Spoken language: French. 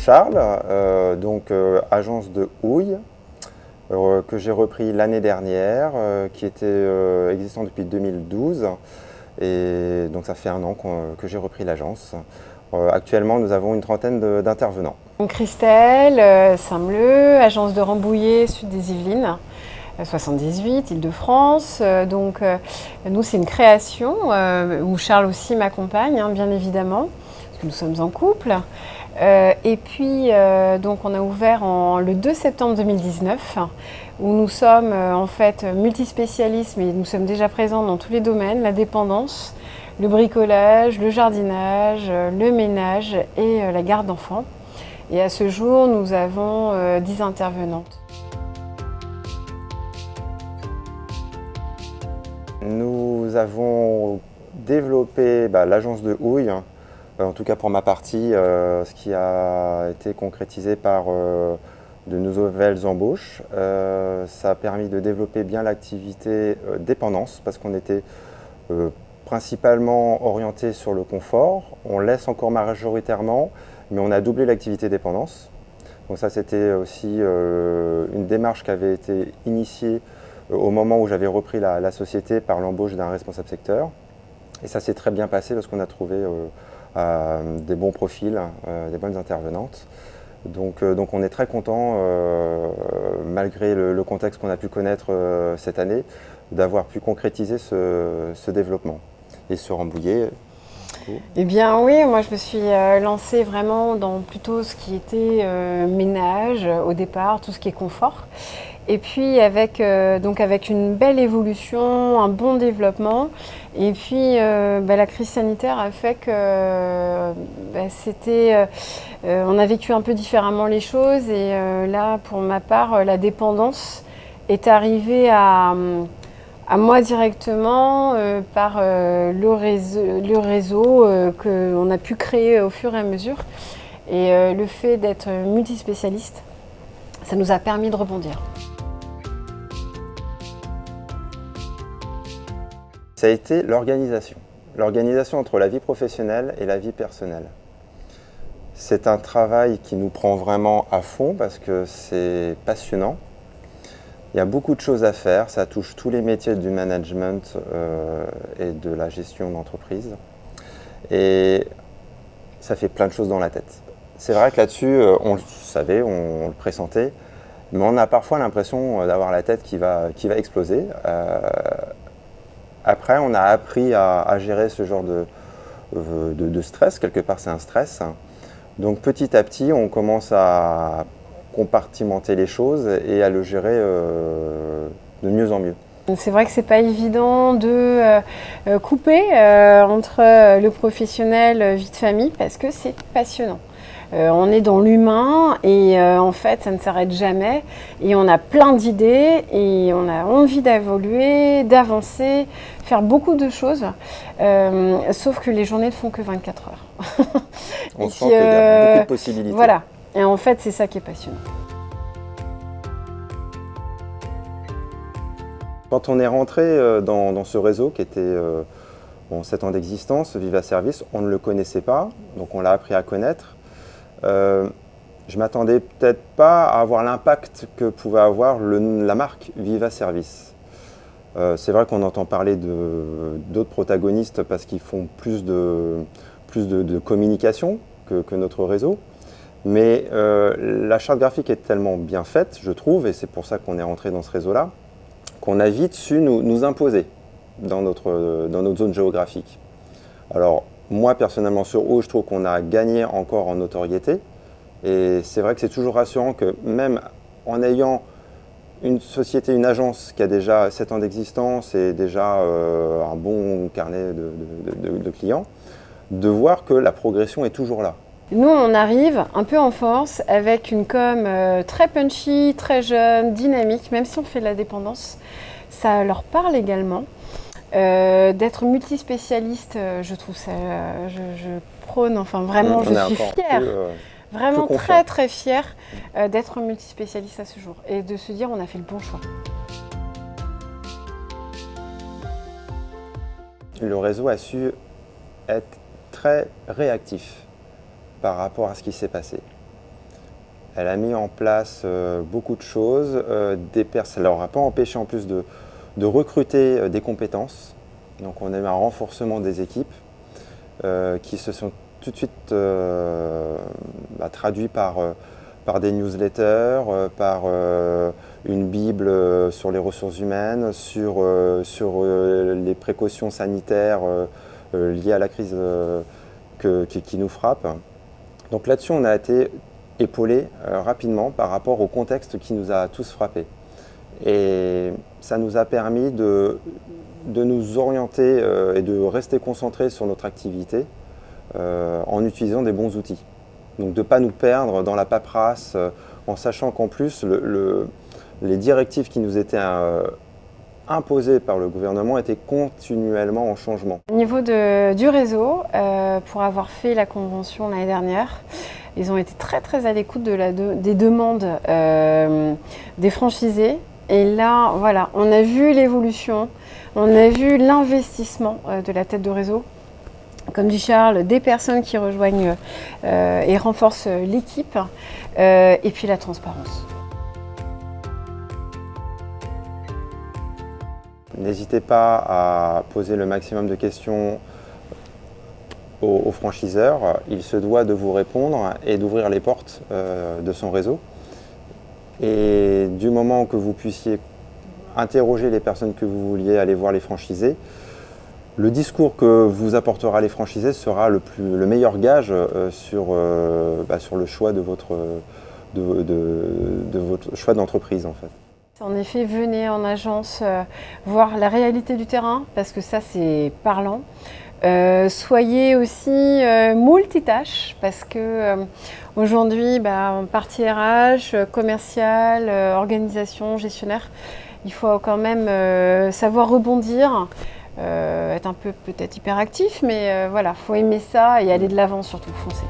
Charles, agence de houille que j'ai repris l'année dernière, qui était existant depuis 2012. Et donc ça fait un an que j'ai repris l'agence. Actuellement, nous avons une trentaine d'intervenants. Christelle, Saint-Mleu, agence de Rambouillet, sud des Yvelines, 78, Île-de-France. Nous, c'est une création où Charles aussi m'accompagne, hein, bien évidemment, parce que nous sommes en couple. On a ouvert le 2 septembre 2019, où nous sommes en fait multispécialistes, mais nous sommes déjà présents dans tous les domaines, la dépendance, le bricolage, le jardinage, le ménage et la garde d'enfants. Et à ce jour, nous avons 10 intervenantes. Nous avons développé l'agence de houille, en tout cas pour ma partie, ce qui a été concrétisé par de nouvelles embauches. Ça a permis de développer bien l'activité dépendance parce qu'on était principalement orienté sur le confort. On laisse encore majoritairement, mais on a doublé l'activité dépendance. Donc ça, c'était aussi une démarche qui avait été initiée au moment où j'avais repris la société par l'embauche d'un responsable secteur. Et ça s'est très bien passé parce qu'on a trouvé des bons profils, des bonnes intervenantes. Donc on est très content, malgré le contexte qu'on a pu connaître cette année, d'avoir pu concrétiser ce développement. Et se Rambouillet. Eh bien oui, moi je me suis lancée vraiment dans plutôt ce qui était ménage au départ, tout ce qui est confort. Et puis avec une belle évolution, un bon développement. Et puis la crise sanitaire a fait que on a vécu un peu différemment les choses. Et là, pour ma part, la dépendance est arrivée à moi directement par le réseau qu'on a pu créer au fur et à mesure. Et le fait d'être multispécialiste, ça nous a permis de rebondir. Ça a été l'organisation. L'organisation entre la vie professionnelle et la vie personnelle. C'est un travail qui nous prend vraiment à fond parce que c'est passionnant. Il y a beaucoup de choses à faire, ça touche tous les métiers du management et de la gestion d'entreprise. Et ça fait plein de choses dans la tête. C'est vrai que là-dessus, on le savait, on le pressentait, mais on a parfois l'impression d'avoir la tête qui va exploser. Après, on a appris à gérer ce genre de stress. Quelque part, c'est un stress. Donc petit à petit, on commence à compartimenter les choses et à le gérer de mieux en mieux. C'est vrai que c'est pas évident de couper entre le professionnel, vie de famille, parce que c'est passionnant. On est dans l'humain et en fait ça ne s'arrête jamais et on a plein d'idées et on a envie d'évoluer, d'avancer, faire beaucoup de choses, sauf que les journées ne font que 24 heures. On sent qu'il y a beaucoup de possibilités. Voilà, et en fait c'est ça qui est passionnant. Quand on est rentré dans ce réseau qui était 7 ans d'existence, Viva Service, on ne le connaissait pas, donc on l'a appris à connaître. Je m'attendais peut-être pas à avoir l'impact que pouvait avoir la marque Viva Service. C'est vrai qu'on entend parler d'autres protagonistes parce qu'ils font plus de communication que notre réseau. Mais la charte graphique est tellement bien faite, je trouve, et c'est pour ça qu'on est rentré dans ce réseau-là, qu'on a vite su nous imposer dans notre zone géographique. Alors, moi, personnellement, sur Houille, je trouve qu'on a gagné encore en notoriété. Et c'est vrai que c'est toujours rassurant que même en ayant une société, une agence qui a déjà 7 ans d'existence et déjà un bon carnet de clients, de voir que la progression est toujours là. Nous, on arrive un peu en force avec une com très punchy, très jeune, dynamique, même si on fait de la dépendance. Ça leur parle également. D'être multispécialiste, je trouve ça, je prône, enfin vraiment, je suis fière, vraiment très très fière d'être multispécialiste à ce jour et de se dire on a fait le bon choix. Le réseau a su être très réactif par rapport à ce qui s'est passé. Elle a mis en place beaucoup de choses. Ça ne leur a pas empêché en plus de recruter des compétences. Donc on a eu un renforcement des équipes qui se sont tout de suite traduits par des newsletters, par une bible sur les ressources humaines, sur les précautions sanitaires liées à la crise qui nous frappe. Donc là-dessus, on a été épaulé rapidement par rapport au contexte qui nous a tous frappés. Et ça nous a permis de nous orienter et de rester concentrés sur notre activité en utilisant des bons outils. Donc de ne pas nous perdre dans la paperasse en sachant qu'en plus les directives qui nous étaient imposées par le gouvernement étaient continuellement en changement. Au niveau du réseau, pour avoir fait la convention l'année dernière, ils ont été très à l'écoute des demandes des franchisés. Et là, voilà, on a vu l'évolution, on a vu l'investissement de la tête de réseau. Comme dit Charles, des personnes qui rejoignent et renforcent l'équipe, et puis la transparence. N'hésitez pas à poser le maximum de questions aux franchiseurs. Il se doit de vous répondre et d'ouvrir les portes de son réseau. Et du moment que vous puissiez interroger les personnes que vous vouliez aller voir les franchisés, le discours que vous apportera les franchisés sera le meilleur gage sur le choix de votre choix d'entreprise en fait. En effet, venez en agence voir la réalité du terrain parce que ça c'est parlant. Soyez aussi multitâches parce que aujourd'hui, partie RH, commercial, organisation, gestionnaire, il faut quand même savoir rebondir. Être un peu peut-être hyperactif, mais voilà, faut aimer ça et aller de l'avant surtout, foncer.